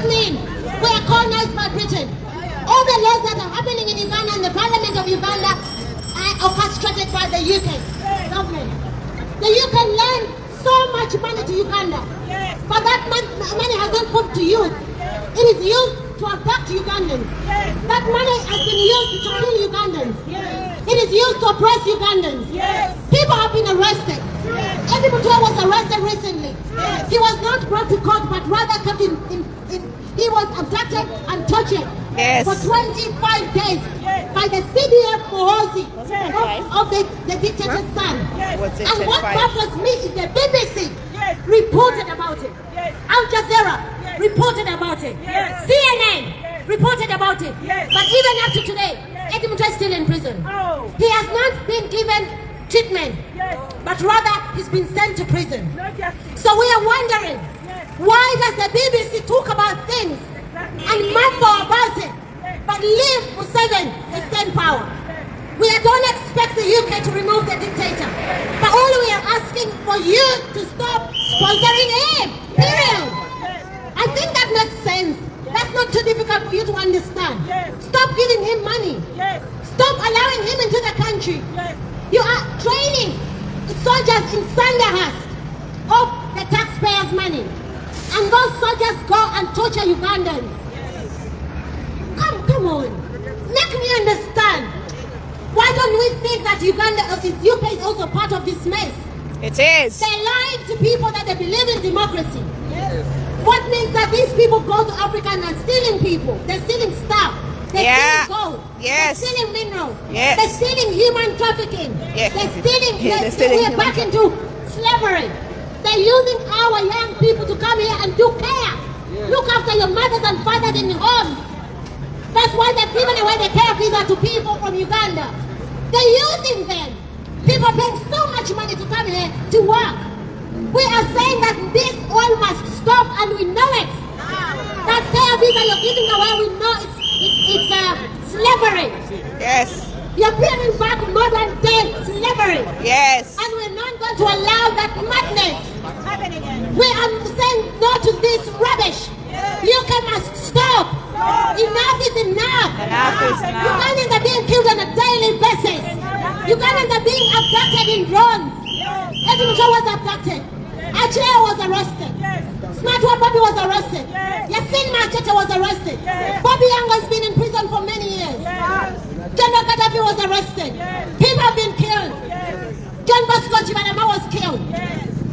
mean we are colonized by Britain. All the laws that are happening in Uganda and the Parliament of Uganda are orchestrated by the UK government. The UK lend so much money to Uganda, but that money has not put to use. It is used to abduct Ugandans. That money has been used to kill Ugandans. It is used to oppress Ugandans. People have been arrested. Eddie Mutua was arrested recently. He was not brought to court, but rather kept he was abducted and tortured for 25 days by the CDF Muhoozi of the dictator's son. And what baffles me is the BBC reported about it. Al Jazeera reported about it. CNN reported about it. But even up to today, Eddie Mutua is still in prison. He has not been given treatment, but rather he's been sent to prison. So we are wondering, why does the BBC talk about things and mumble about it, but leave Museveni to stay in power? We don't expect the UK to remove the dictator, but all we are asking for you to stop sponsoring him, period. I think that makes sense. That's not too difficult for you to understand. Stop giving him money. Stop allowing him into the country. You are training soldiers in Sandahurst of the taxpayers' money. And those soldiers go and torture Ugandans. Come on. Make me understand. Why don't we think that UK is also part of this mess? It is. They lie to people that they believe in democracy. What means that these people go to Africa and are stealing people. They're stealing stuff. They're stealing gold. They're stealing minerals. They're stealing human trafficking. They're stealing we're back into slavery. They're using our young people to come here and do care. Look after your mothers and fathers in homes. That's why they're giving away the care visa to people from Uganda. They're using them. People paying so much money to come here to work. We are saying that this all must stop, and we know it. That care visa you're giving away, we know it's slavery. You're bringing back modern day slavery. And we're not going to allow that madness. We are saying no to this rubbish. UK must stop. Enough is enough. Ugandans are being killed on a daily basis. Ugandans are being abducted in drones. Eddie Mutua was abducted. Achille was arrested. Smartwa Bobby was arrested. Yasin Machete was arrested. Bobby Young has been in prison for many years. General Gaddafi was arrested. People have been killed. John Bosco Chibanama was killed.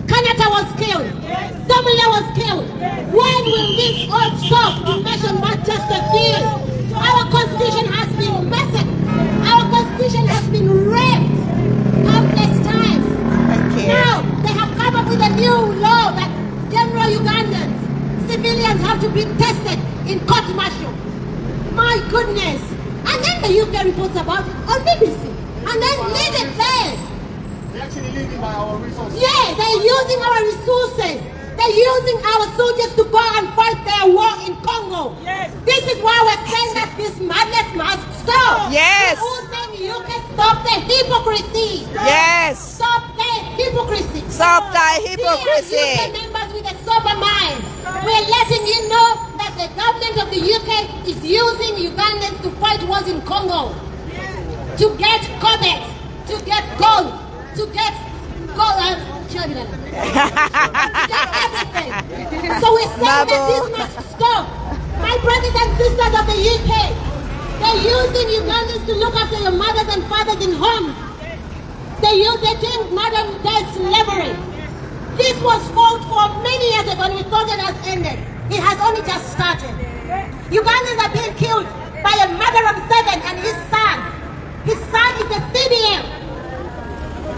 Kanata was killed. Domina was killed. When will this all stop? Confession not just a deal. Our constitution has been massacred. Our constitution has been raped countless times. Now they have come up with a new law that general Ugandans, civilians have to be tested in court martial. My goodness. And then the UK reports about it on BBC. And then leave it there. They're actually living by our resources. Yeah, they're using our resources. They're using our soldiers to go and fight their war in Congo. This is why we're saying that this madness must stop. We're all saying you can stop the hypocrisy. Stop the hypocrisy. Stop the hypocrisy. We are UK members with a sober mind. We're letting you know that the government of the UK is using Ugandans to fight wars in Congo. To get cobalt, to get gold, to get everything. So we're saying that this must stop. My brothers and sisters of the UK, they're using Ugandans to look after your mothers and fathers in homes. They're doing modern day slavery. This was fought for many years ago and we thought it has ended. It has only just started. Ugandans are being killed by a mother of 7 and his son. His son is a CDM.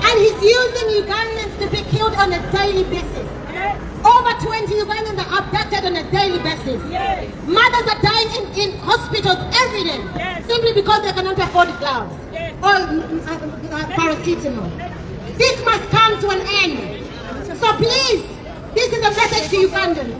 And he's using Ugandans to be killed on a daily basis. Over 20 Ugandans are abducted on a daily basis. Mothers are dying in hospitals every day simply because they cannot afford gloves or paracetamol. This must come to an end. So please, this is a message to Ugandans.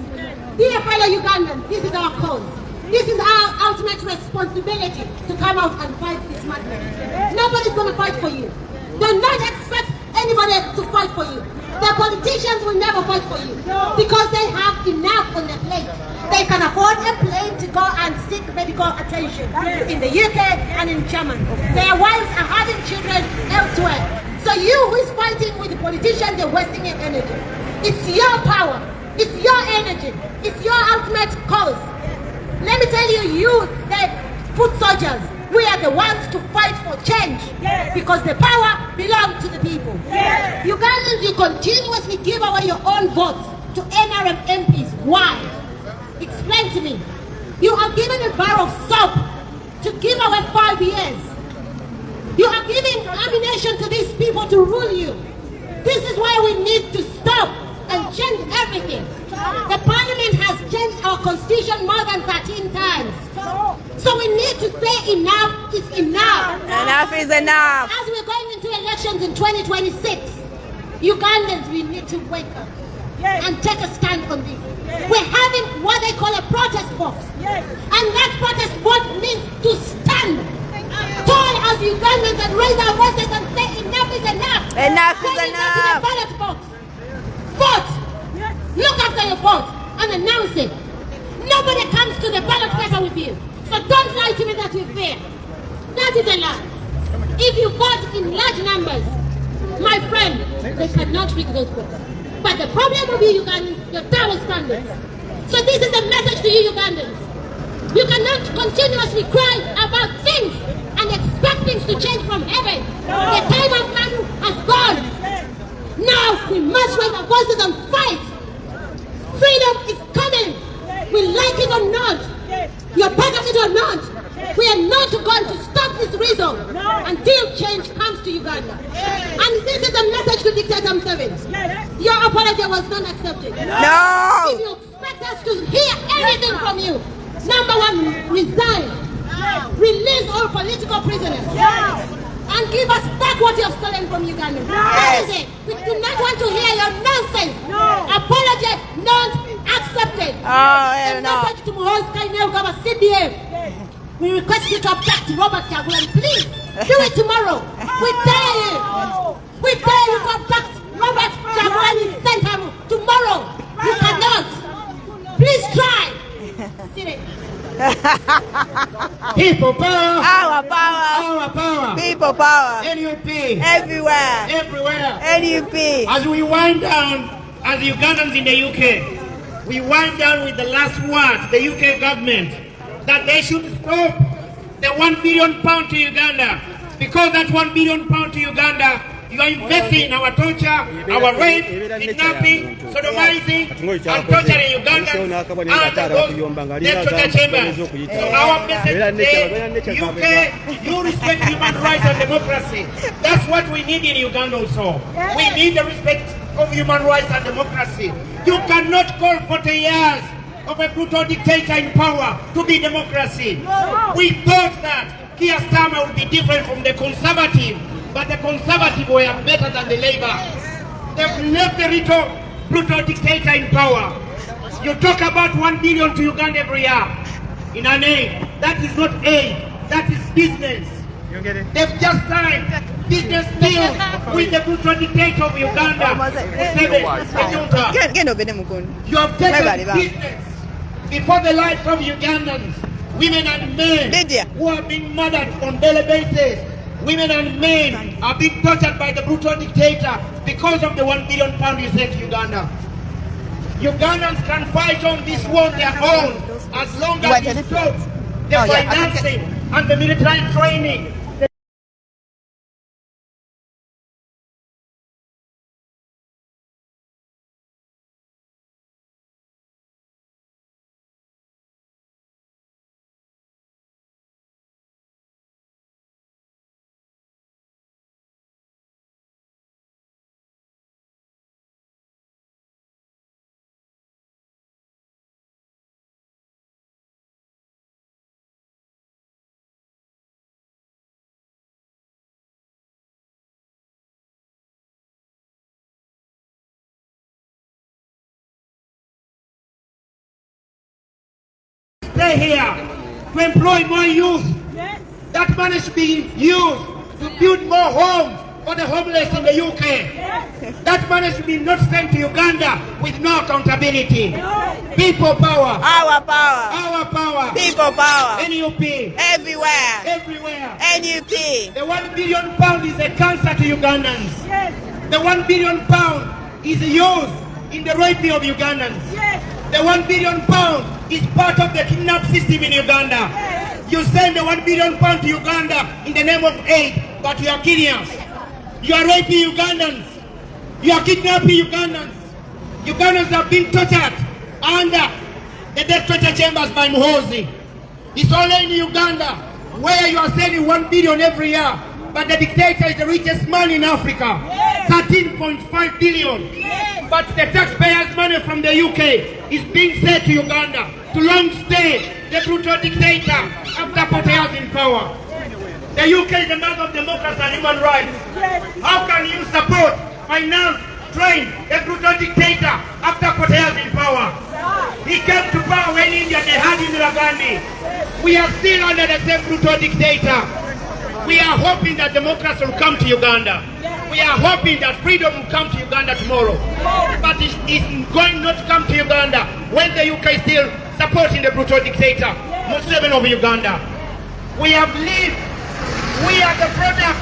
Dear fellow Ugandans, this is our cause. This is our ultimate responsibility to come out and fight this madness. Nobody's going to fight for you. Do not expect anybody to fight for you. The politicians will never fight for you because they have enough on their plate. They can afford a go and seek medical attention in the UK and in Germany. Their wives are having children elsewhere. So you who is fighting with the politicians, they're wasting your energy. It's your power. It's your energy. It's your ultimate cause. Let me tell you, you, the foot soldiers, we are the ones to fight for change. Because the power belongs to the people. Ugandans, you continuously give away your own votes to NRM MPs. Why? Explain to me. You are given a bar of soap to give away 5 years. You are giving ammunition to these people to rule you. This is why we need to stop and change everything. The parliament has changed our constitution more than 13 times. So we need to say enough is enough. Enough is enough. As we're going into elections in 2026, Ugandans, we need to wake up and take a stand on this. We're having what they call a protest vote. And that protest vote means to stand tall as Ugandans and raise our voices and say enough is enough. Enough is Go enough. to the ballot box. Vote. Look after your vote and announce it. Nobody comes to the ballot paper with you. So don't lie to me that you fear. That is a lie. If you vote in large numbers, my friend, they cannot read those books. But the problem will be Ugandans, your double standards. So this is a message to you Ugandans. You cannot continuously cry about things and expect things to change from heaven. The time of man has gone. Now we must raise our voices and fight. Freedom is coming. We like it or not. You're part of it or not. We are not going to stop this reason until change comes to Uganda. And this is a message to Dictator Museveni. Your apology was not accepted. No. If you expect us to hear anything from you, number one, resign. Release all political prisoners. And give us back what you have stolen from Uganda. That is it. We do not want to hear your nonsense. Apology not accepted. Oh, no. Message to Muhoozi, CDF. We request you to abduct Robert Kitawe. Please do it tomorrow. We dare you. We dare you to abduct Robert Kitawe and send him tomorrow. You cannot. Please try. People power. Our power. Our power. People power. NUP. Everywhere. Everywhere. NUP. As we wind down, as Ugandans in the UK, we wind down with the last word, the UK government, that they should stop the £1 billion to Uganda. Because that £1 billion to Uganda, you are investing in our torture, our rape, kidnapping, sodomizing, and torturing Ugandans and those torture chambers. So our message today, UK, you respect human rights and democracy. That's what we need in Uganda also. We need the respect of human rights and democracy. You cannot call 40 years of a brutal dictator in power to be democracy. We thought that Keir Starmer would be different from the Conservative, but the Conservative were better than the Labour. They've left the brutal dictator in power. You talk about $1 billion to Uganda every year in an aid. That is not aid, that is business. They've just signed business deals with the brutal dictator of Uganda, Museveni. You have taken business before the lives of Ugandans, women and men who are being murdered on daily basis. Women and men are being tortured by the brutal dictator because of the £1 billion you sent to Uganda. Ugandans can fight on this war on their own as long as you stop the financing and the military training. Stay here to employ more youth. That money should be used to build more homes for the homeless in the UK. That money should be not sent to Uganda with no accountability. People power. Our power. Our power. People power. NUP. Everywhere. Everywhere. NUP. The £1 billion is a cancer to Ugandans. Yes. The £1 billion is used in the raping of Ugandans. Yes. The £1 billion is part of the kidnap system in Uganda. Yes. You send the £1 billion to Uganda in the name of aid, but you are killing us. You are raping Ugandans. You are kidnapping Ugandans. Ugandans are being tortured under the death torture chambers by Muhoozi. It's only in Uganda where you are sending $1 billion every year, but the dictator is the richest man in Africa, 13.5 billion. But the taxpayers' money from the UK is being sent to Uganda to long stay the brutal dictator after 40 years in power. The UK is the mother of democracy and human rights. How can you support, finance, train a brutal dictator after 40 years in power? He came to power when India they had Indira Gandhi. We are still under the same brutal dictator. We are hoping that democracy will come to Uganda. We are hoping that freedom will come to Uganda tomorrow. But it's going not to come to Uganda when the UK is still supporting the brutal dictator, Museveni of Uganda. We have lived. We are the product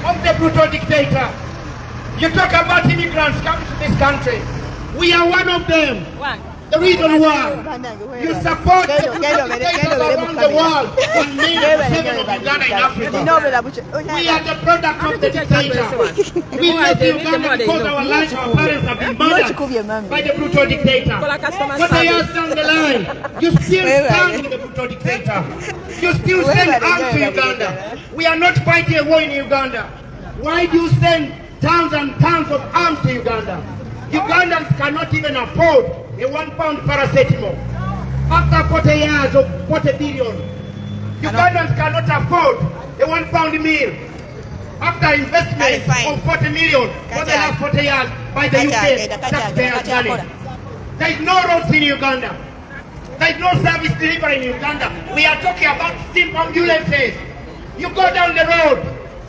of the brutal dictator. You talk about immigrants coming to this country. We are one of them. The reason why you support the brutal dictators around the world on me Museveni of Uganda in Africa. We are the product of the dictator. We left Uganda because our lives, our parents have been murdered by the brutal dictator. But they are down the line. You still stand with the brutal dictator. You still send arms to Uganda. We are not fighting a war in Uganda. Why do you send tons and tons of arms to Uganda? Ugandans cannot even afford a £1 paracetamol. After 40 years of 40 billion, Ugandans cannot afford a £1 meal. After investment of 40 million for the last 40 years by the UK taxpayers' money. There is no roads in Uganda. There is no service delivery in Uganda. We are talking about simple ambulances. You go down the road,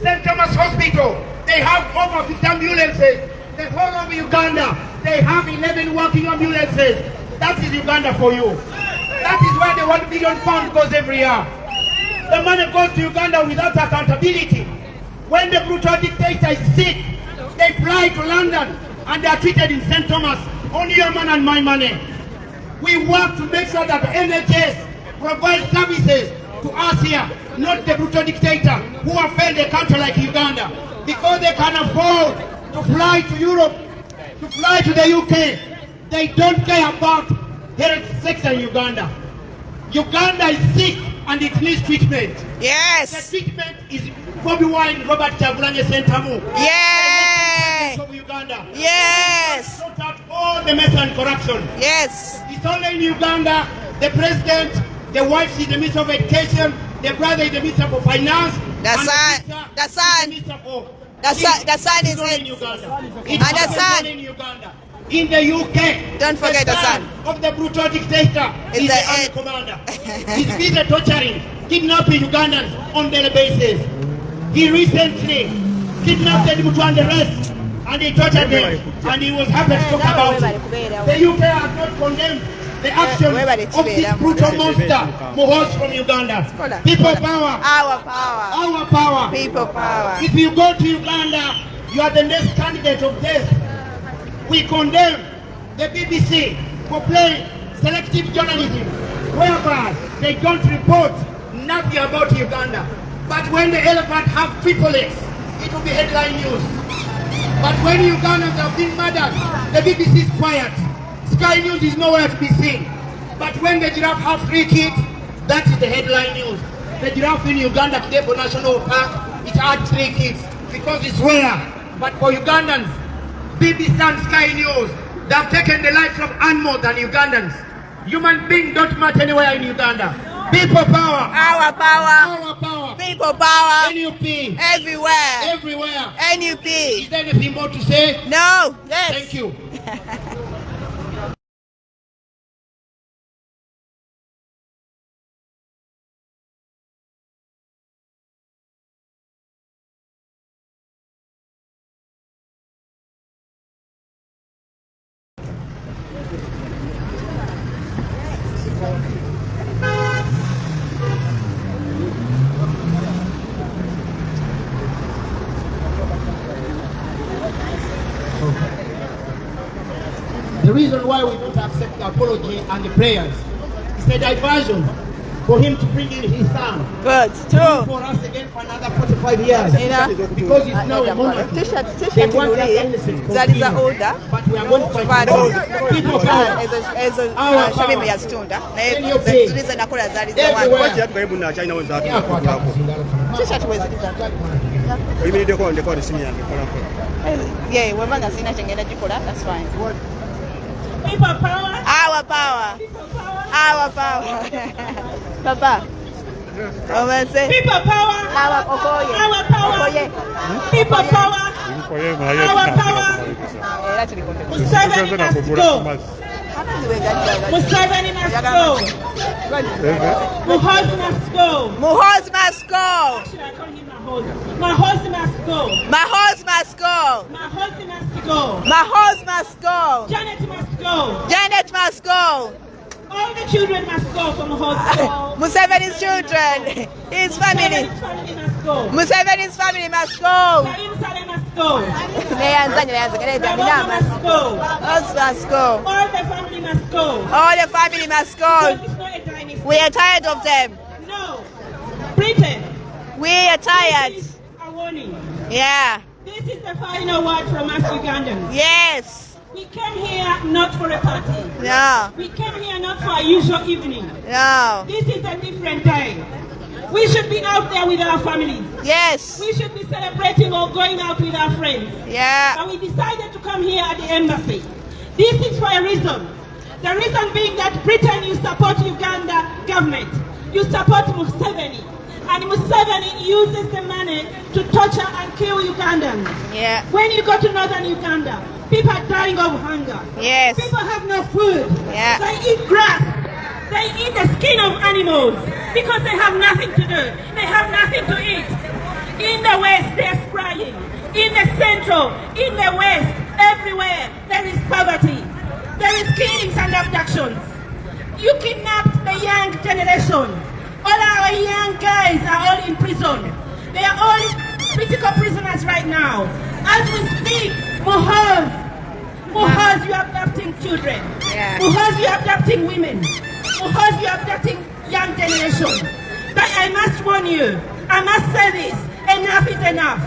St. Thomas Hospital, they have over 50 ambulances. The whole of Uganda, they have 11 working ambulances. That is Uganda for you. That is where the £1 billion goes every year. The money goes to Uganda without accountability. When the brutal dictator is sick, they fly to London and they are treated in St. Thomas. Only your man and my money. We work to make sure that the NHS provides services to us here, not the brutal dictator who have failed a country like Uganda. Because they can afford to fly to Europe, to fly to the UK. They don't care about health sector in Uganda. Uganda is sick and it needs treatment. Yes. The treatment is Bobby Wine, Robert Kyagulanyi Sentamu. Yes. Of Uganda. Yes. Sort out all the mess and corruption. Yes. It's only in Uganda, the president, the wife is the minister of education, the brother is the minister for finance, the son is in Uganda. And the son in Uganda. In the UK, don't forget the son of the brutal dictator is the army commander. He's busy torturing, kidnapping Ugandans on daily basis. He recently kidnapped them to under arrest and he tortured them, and he was happy to talk about it. The UK has not condemned the action of this brutal monster, Muhoozi from Uganda. People power. Our power. Our power. People power. If you go to Uganda, you are the next candidate of death. We condemn the BBC for playing selective journalism, whereby they don't report nothing about Uganda. But when the elephant have triplets, it will be headline news. But when Ugandans have been murdered, the BBC is quiet. Sky News is nowhere to be seen. But when the giraffe have 3 kids, that is the headline news. The giraffe in Uganda, Kitawe National Park, it had 3 kids because it's rare. But for Ugandans, BBC and Sky News, they have taken the lives of animals than Ugandans. Human beings don't matter anywhere in Uganda. People power. Our power. Our power. People power. NUP. Everywhere. Everywhere. NUP. Is there anything more to say? No. Yes. Thank you. The reason why we don't accept the apology and the prayers is a diversion for him to bring in his son. Good. True. For us again for another 45 years. Because it's now a moment. They want us innocent. That is older. But we are going to fight people shememe yazitunda naye tulize nakola zali za yeah, webanga sina chengenda gikola, that's fine. People power. Our power. Our power. Papa. People power. Our power. People power. Our power. Museveni must go. Museveni must go. Muhoozi must go. Muhoozi must go. Actually, I call him Muhoozi must go. Muhoozi must go. Muhoozi must go. Muhoozi must go. Janet must go. Janet must go. All the children must go from Muhoozi. Museveni's children. His family. Museveni's family must go. Museveni's family must go. Salem must go. Neyanza must go. Us must go. All the family must go. All the family must go. Because it's not a dynasty. We are tired of them. No. Britain. We are tired. This is a warning. Yeah. This is the final word from us Ugandans. Yes. We came here not for a party. No. We came here not for a usual evening. No. This is a different day. We should be out there with our families. Yes. We should be celebrating or going out with our friends. Yeah. And we decided to come here at the embassy. This is for a reason. The reason being that Britain, you support Uganda government. You support Museveni. And Museveni uses the money to torture and kill Ugandans. Yeah. When you go to northern Uganda, people are dying of hunger. Yes. People have no food. Yeah. They eat grass. They eat the skin of animals because they have nothing to do. They have nothing to eat. In the west, they're crying. In the central, in the west, everywhere, there is poverty. There is killings and abductions. You kidnapped the young generation. All our young guys are all in prison. They are all political prisoners right now. As we speak, Muhoozi, you are abducting children. Yeah. Muhoozi, you are abducting women. Muhoozi, you are abducting young generation. But I must warn you, I must say this, enough is enough.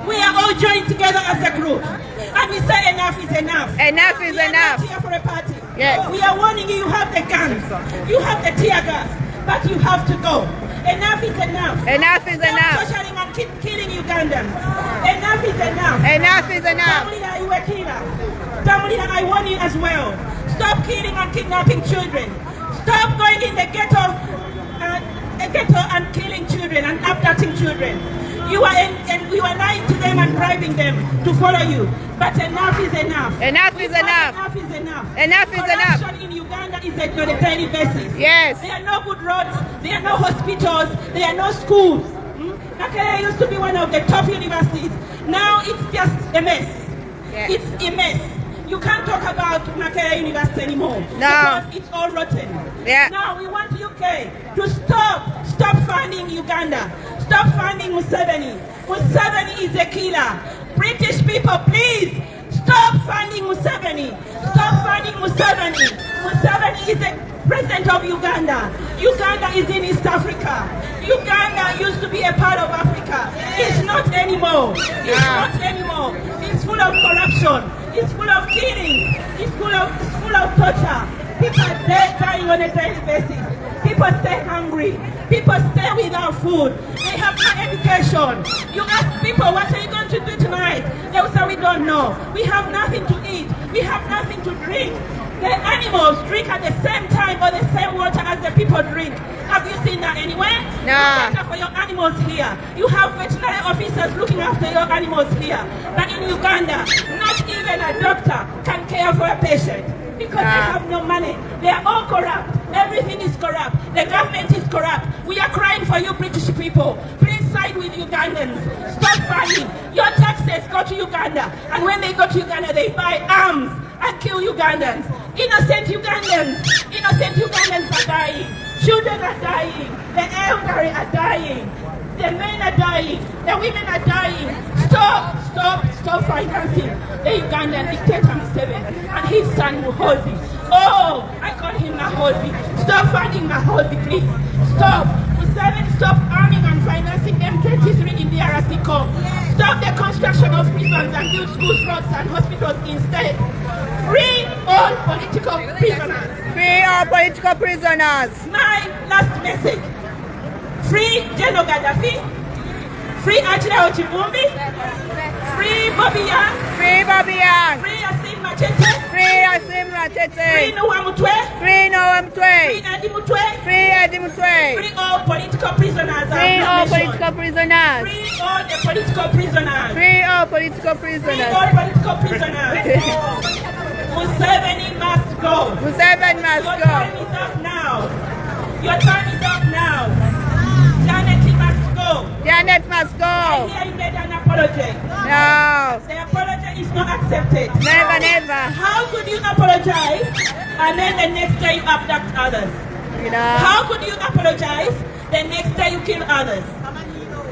We are all joined together as a group. And we say enough is enough. Enough is enough. We are not here for a party. Yes. We are warning you, you have the guns, you have the tear gas, but you have to go. Enough is enough. Enough is enough. Stop torturing and killing Ugandans. Enough is enough. Enough is enough. Tamulira, you a killer. Tamulira, I warn you as well. Stop killing and kidnapping children. Stop going in the ghetto and killing children and abducting children. You are lying to them and bribing them to follow you. But enough is enough. Enough is enough. Enough is enough. Enough is enough. Corruption in Uganda is on a daily basis. Yes. There are no good roads. There are no hospitals. There are no schools. Makerere used to be one of the top universities. Now it's just a mess. Yeah. It's a mess. You can't talk about Makerere University anymore. No. Because it's all rotten. Yeah. Now we want UK to stop funding Uganda. Stop funding Museveni. Museveni is a killer. British people, please stop funding Museveni. Stop funding Museveni. Museveni is the president of Uganda. Uganda is in East Africa. Uganda used to be a part of Africa. It's not anymore. It's not anymore. It's full of corruption. It's full of killing. It's full of torture. People are dying on a daily basis. People stay hungry. People stay without food. They have no education. You ask people, what are you going to do tonight? They will say, we don't know. We have nothing to eat. We have nothing to drink. The animals drink at the same time or the same water as the people drink. Have you seen that anywhere? No. You care for your animals here. You have veterinary officers looking after your animals here. But in Uganda, not even a doctor can care for a patient. Because they have no money. They are all corrupt. Everything is corrupt. The government is corrupt. We are crying for you, British people. Please side with Ugandans. Stop funding. Your taxes go to Uganda. And when they go to Uganda, they buy arms and kill Ugandans. Innocent Ugandans. Innocent Ugandans are dying. Children are dying. The elderly are dying. The men are dying. The women are dying. Stop financing the Ugandan dictator Museveni and his son Muhoozi. Oh, I call him Muhoozi. Stop funding Muhoozi, please. Stop. Museveni, stop arming and financing M23 in the DRC Congo. Stop the construction of prisons and build schools, roads and hospitals instead. Free all political prisoners. Free all political prisoners. My last message. Free General Gaddafi. Free Achille Ochibumbi. Free Bobby Young. Free Bobby Young. Free Asim Machete. Free Asim Machete. Free Noah Mutwe. Free Noah Mutwe. Free Eddie Mutwe. Free Eddie Mutwe. Free all political prisoners. Free all political prisoners. Free all the political prisoners. Free all political prisoners. Free all political prisoners. Museveni must go. Museveni must Your go. time is up now. Your time is up now. Janet must go. Janet must I go. hear you made an apology. No. The apology is not accepted. Never, never. How could you apologize and then the next day you abduct others? You know. How could you apologize the next day you kill others?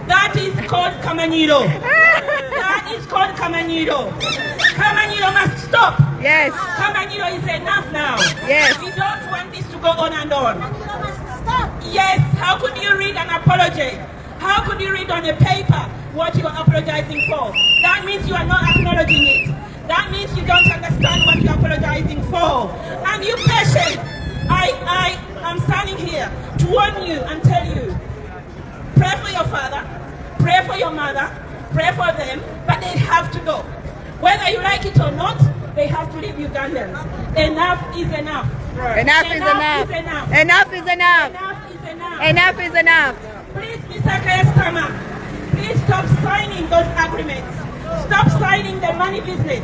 That is called Kamanyiro. That is called Kamanyiro. Kamanyiro must stop. Yes. Kamanyiro is enough now. Yes. We don't want this to go on and on. Yes, how could you read an apology? How could you read on a paper what you are apologizing for? That means you are not acknowledging it. That means you don't understand what you are apologizing for. And you patient. I am standing here to warn you and tell you, pray for your father, pray for your mother, pray for them, but they have to go. Whether you like it or not, they have to leave Ugandans. Enough is enough. Enough is enough. Enough is enough. Enough is enough. Enough is enough. Please, Mr. Kayastama, please stop signing those agreements. Stop signing the money business.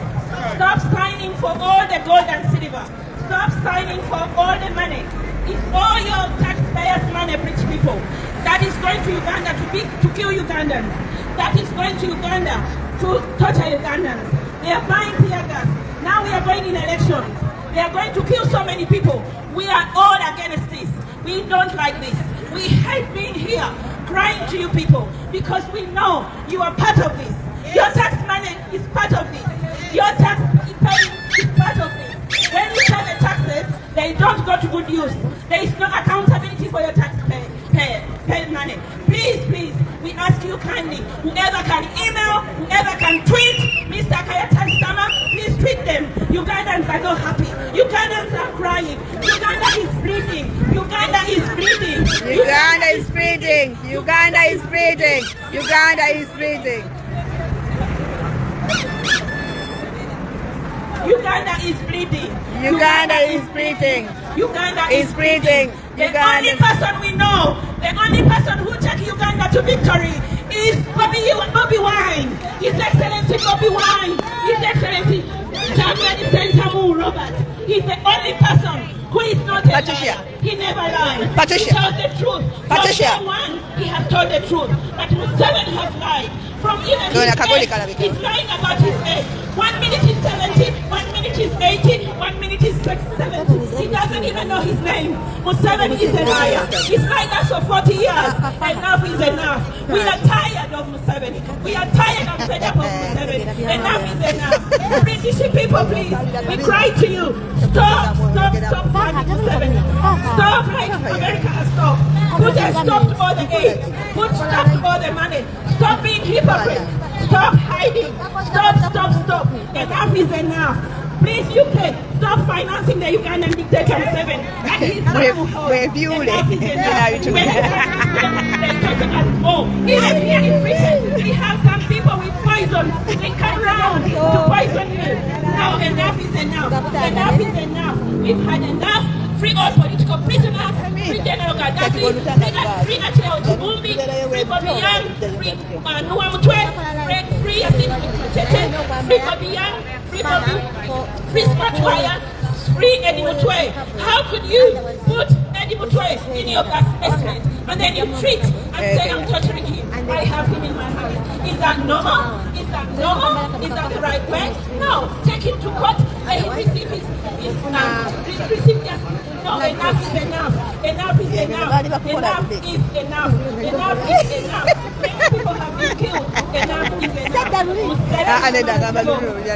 Stop signing for all the gold and silver. Stop signing for all the money. It's all your taxpayers' money, rich people. That is going to Uganda to kill Ugandans. That is going to Uganda to torture Ugandans. They are buying tear gas. Now we are going in elections. They are going to kill so many people. We are all against this. We don't like this. We hate being here crying to you people because we know you are part of this. Your tax money is part of this. Your tax paying is part of this. When you pay the taxes, they don't go to good use. There is no accountability for your tax pay money. Please, please, we ask you kindly, whoever can email, whoever can tweet, Mr. Kayastama, please tweet them. Ugandans are not happy. Ugandans are crying. Uganda is bleeding. Uganda is bleeding. Uganda is bleeding. Uganda is bleeding. Uganda is bleeding. Uganda is bleeding. Uganda is bleeding. Uganda is bleeding. The only person we know, the only person who took Uganda to victory is Bobby Wine. His Excellency Bobby Wine. His Excellency Sentamu Robert. He's the only person who is not a Patricia. liar. He never lies. Patricia. He tells the truth. Patricia. From day one, he has told the truth. But Museveni has lied. From even his age, he's lying about his age. 1 minute is 70, 1 minute is 80, 1 minute is 70. He doesn't even know his name. Museveni is a liar. He's lied us for 40 years. Enough is enough. We are tired of Museveni. We are tired of fed up of Museveni. Enough is enough. British people, please, we cry to you. Stop funding Museveni. Stop like America has stopped. Put a stop to all the aid. Put stop to all the money. Stop being hypocrites. Stop hiding. Stop. Enough is enough. Please, UK, stop financing the Ugandan dictator Museveni. And his we're viewing enough is enough. Even here in Britain, we have some people with poison. They come round to poison you. Now enough is enough. Enough is enough. We've had enough. Free all political prisoners, free General Gaddafi, free Achille Ochibumbi, free Bobby Young, free Noah Mutwe, free Asim Machete, free Bobby Young, free Smartwire, free Eddie Mutwe. How could you put Eddie Mutwe in your basement and then you treat and say I'm torturing him? I have him in my house. Is that normal? Is that normal? Is that the right way? No. Take him to court. Let him receive receive No, enough is enough. Enough is enough. Enough is enough. Enough is enough. Many people have been killed. Enough is enough.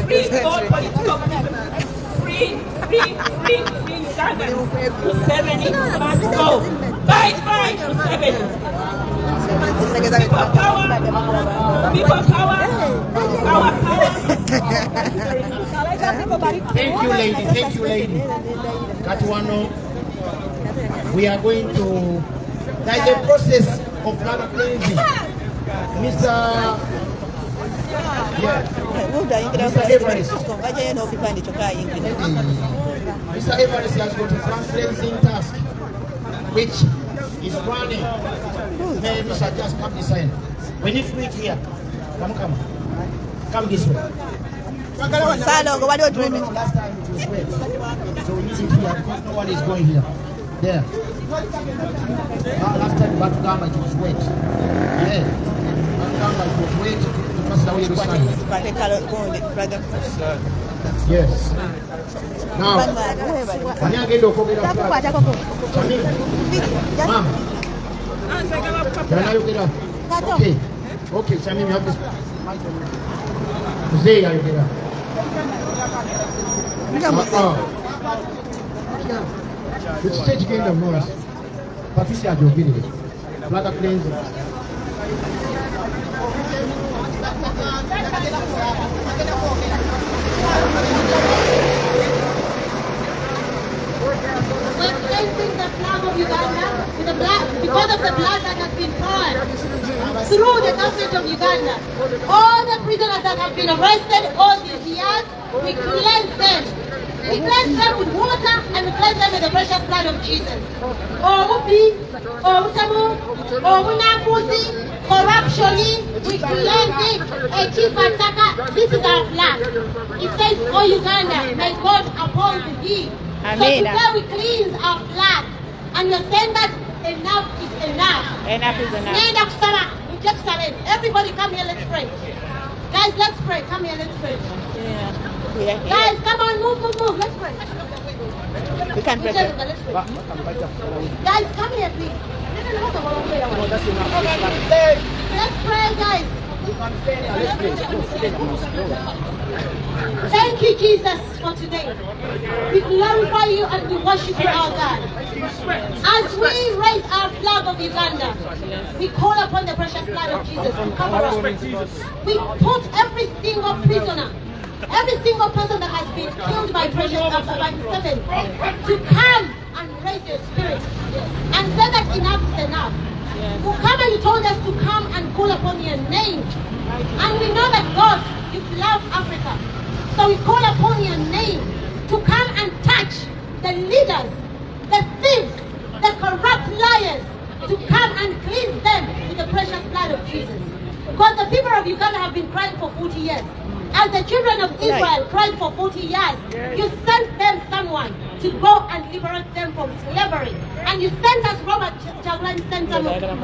Free all political prisoners. Free Uganda. Museveni must go. Bye, Museveni. People power. People power. Power. Thank you, lady. Thank you, lady. Katuano, we are going to. There is a process of flag cleansing. Mr. Mr. Everest has got a flag cleansing task, which is running. May Mr. just come this side. We need to meet here. Come. Come this way. No, last time it was wet. So we need it here because no one is going here. There. Last time Batugamba it was wet. Yeah. Batugamba it was wet. Because now you stand. Yes. Now, Mom. Can I look it up? Okay, Sammy, you have this. Say, I get up. The stage kingdom knows. Patricia Jovini. Flag cleansing. We're cleansing the flag of Uganda with the blood, because of the blood that has been poured through the government of Uganda. All the prisoners that have been arrested all these years, we cleanse them. We cleanse them with water and we cleanse them with the precious blood of Jesus. Corruption, we cleanse it. This is our flag. It says, "Oh Uganda, may God uphold thee." So today we cleanse our flag, and you're saying that enough is enough. Enough is enough. Everybody come here, let's pray. Guys, let's pray. Come here, let's pray. Yeah. Guys, come on, move. Let's pray. We can pray. Guys, come here, please. Let's pray, guys. Thank you, Jesus, for today. We glorify you and we worship you, our God. As we raise our flag of Uganda, we call upon the precious blood of Jesus to cover us. We put every single prisoner, every single person that has been killed by precious by Museveni, to come and raise your spirit and say that enough is enough. Mukama, you told us to come and call upon your name. And we know that God, you love Africa. So we call upon your name to come and touch the leaders, the thieves, the corrupt liars, to come and cleanse them with the precious blood of Jesus. Because the people of Uganda have been crying for 40 years. As the children of Israel cried for 40 years, you sent them someone to go and liberate them from slavery. And you sent us Robert Chagulanyi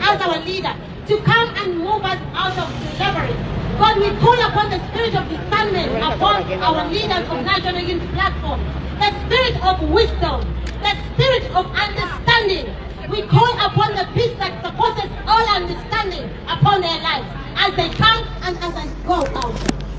as our leader to come and move us out of slavery. God, we call upon the spirit of discernment upon our leaders of National Unity Platform, the spirit of wisdom, the spirit of understanding. We call upon the peace that surpasses all understanding upon their lives as they come and as they go out.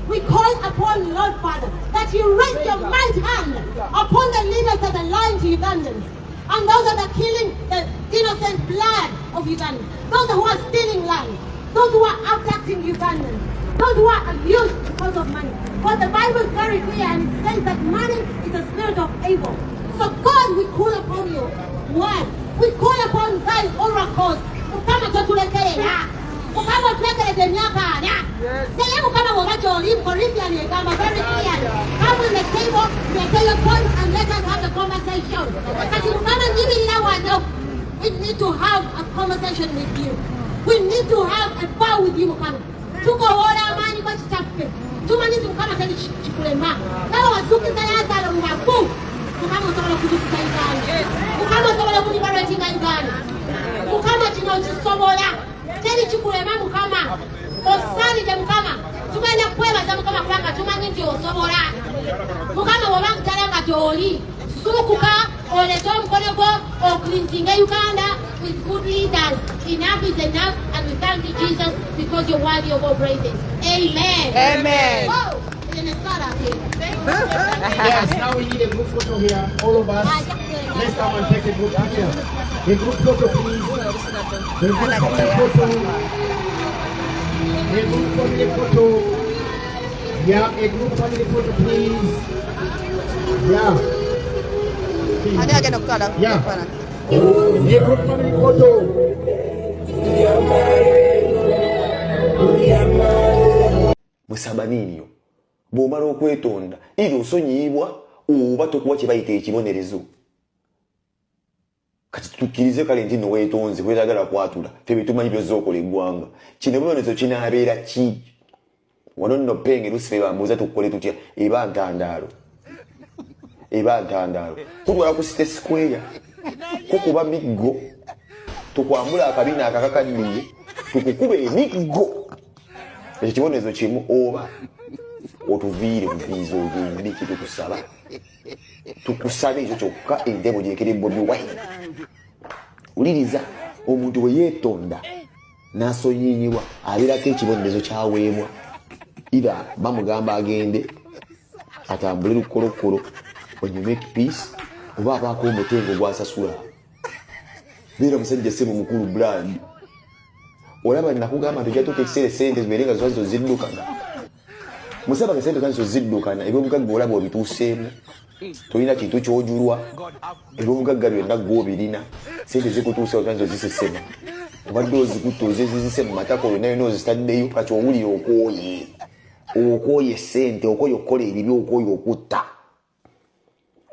We call upon Lord Father that you raise your mighty hand upon the leaders that are lying to Ugandans. And those that are killing the innocent blood of Uganda. Those who are stealing land. Those who are abducting Ugandans. Those who are abused because of money. But the Bible is very clear and it says that money is a spirit of evil. So God, we call upon your word. We call upon thy oracles. Ukama totulekelea. Ukama tulekelea miaka. Say ukama wabajoli Corinthian yegamba very clear. Come on the table, say your points and let us have a conversation. Kasi ukama nini lawano. We need to have a conversation with you. We need to have a vow with you, Mukama. Tuko wala amani kwa chitafe. Tumani tukama tani chikulema. Nawa wazuki sayasa lo mwaku. Mukama usobola kutukuza Uganda. Mukama usobola kutubarati Uganda. Mukama chino chisobola. Teri chikulema Mukama. Osani je Mukama. Tumenda kweba za Mukama kwanga tumanyi nti osobola. Mukama wabanga talanga toli. Sukuka or the Tom Konogo or cleansing Uganda with good leaders. Enough is enough, and we thank you, Jesus, because you're worthy of all praises. Amen. Amen. Oh, let's start up here. Yes, now we need a group photo here. All of us. Let's come and take a group picture. A group photo, please. A group family photo. A group family photo. Yeah, a group family photo, please. Yeah. Ada aja nak kala. Yeah. A group family photo. Musaba nini yo bw'omala okwetonda era osonyiibwa oba tokuwa kye bayita ekibonerezo kati tukkirize kale nti noweetonze kwetagala kwatula ffe bye tumanyi byozza okola eggwanga kino ebibonerezo kinaabeera ki wano nno penge lusife bambuuza tukole tutya eba ntandaalo kutwala ku City Square kukuba miggo tukwambula akabina akakakaddiye tukukuba emiggo ekyo kibonerezo kimu oba otuviire mubiizo ogende kitukusaba tukusaba ekyo kyokka entebo gyekere Bobi Wine uliriza omuntu bwe yeetonda n'asonyiinyibwa abeerako ekibonerezo kyaweebwa ira bamugamba agende atambule lukolokolo when you make peace oba abaako omutengo gwasasula beera musajja ssebo mukulu brand olaba nakugamba tujatuuka ekiseera sente zibeerenga zwazo ziddukana musaba nga sente kanzo ziddukana ebyobugagga olaba obituuseemu tolina kintu kyojulwa ebyobugagga byonna gw'obirina sente zikutuusewo kanzo zisesema obadde ozikutta ozizise mu matako yonna yonna ozitaddeyo kati owulire okooye sente okooye okukola ebibi okooye okutta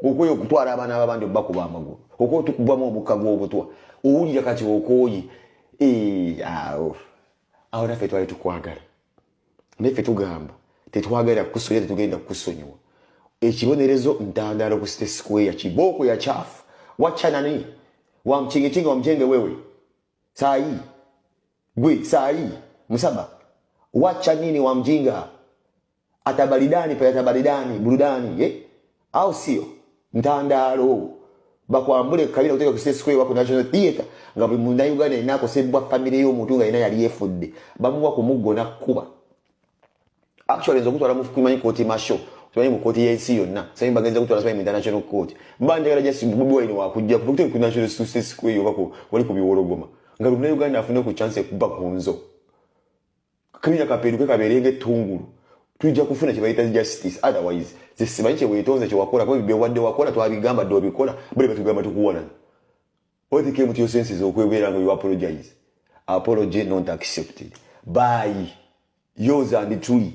okooye okutwala abaana b'abandi obakuba amagulu okooye tukubwamu omukka gw'obutwa owulira kati okooye awo naffe twali tukwagala naffe tugamba tetwagala kukusonyiwa tetugenda kukusonyiwa ekibonerezo ntandaalo ku City Square kibooko ya chafu wachanani wamchingitinga wamjenge wewe sahi gwe sahi musaba wacha nini wamjinga atabalidani pa atabalidani burudani au sio ntandaalo bakwambule kabira kutoka ku City Square wako National Theatre nga buli munda Uganda inako sebwa family yo muntu nga ina yali yefudde bamuwa ku muggo nakkuba actually nzo kutwala mufukumanyi koti masho tumanyi mu koti y'ensi yonna sami bagenza kutwala sami international court mbandagala just Bobi Wine wakujja kutoka ku National City Square yobako wali ku biworogoma nga buli Uganda afune ku chance kuba kunzo kabira kaperuke kaberenge tungulu tujja kufuna kye bayita justice otherwise zisimanyi kye weetonze kye wakola kwa bibye wadde wakola twabigamba ddyo bikola buli batugamba tukuwona what came to your senses okwebera ngo you apology not accepted by yours and truly